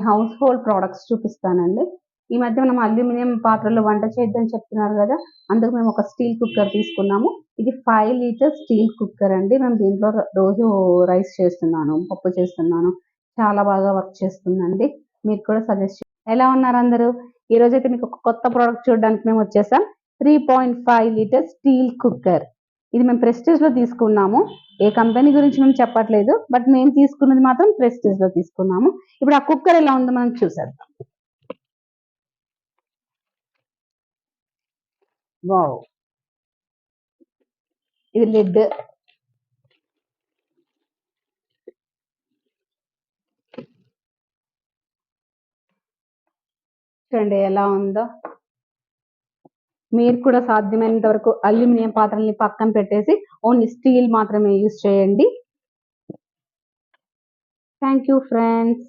House hold products చూపిస్తానండి. ఈ మధ్య మనం అల్యూమినియం పాత్రలో వంట చేయొద్దని చెప్తున్నారు గదా! అందుకు మేము ఒక స్టీల్ కుక్కర్ తీసుకున్నాము. ఇది 5 లీటర్స్ స్టీల్ కుక్కర్ అండి. మేము దీంట్లో రోజు రైస్ చేస్తున్నాను, పప్పు చేస్తున్నాను. చాలా బాగా వర్క్ చేస్తుందండి. మీకు కూడా సజెస్ట్ ఎలా ఉన్నారు అందరూ? ఈరోజైతే మీకు ఒక కొత్త ప్రొడక్ట్ చూడడానికి మేము వచ్చేసాం. 3.5 లీటర్స్ స్టీల్ కుక్కర్. ఇది మేము ప్రెస్టీజ్‌లో తీసుకున్నాము. ఏ కంపెనీ గురించి మేము చెప్పట్లేదు. బట్ మేము తీసుకున్నది మాత్రం ప్రెస్టీజ్‌లో తీసుకున్నాము. ఇప్పుడు ఆ కుక్కర్ ఎలా ఉందో మనం చూసేద్దాం. వావ్! ఇది లిడ్. చూడండి ఎలా ఉందో. మీరు కూడా సాధ్యమైనంత వరకు అల్యూమినియం పాత్రల్ని పక్కన పెట్టేసి ఓన్లీ స్టీల్ మాత్రమే యూజ్ చేయండి. Thank you friends.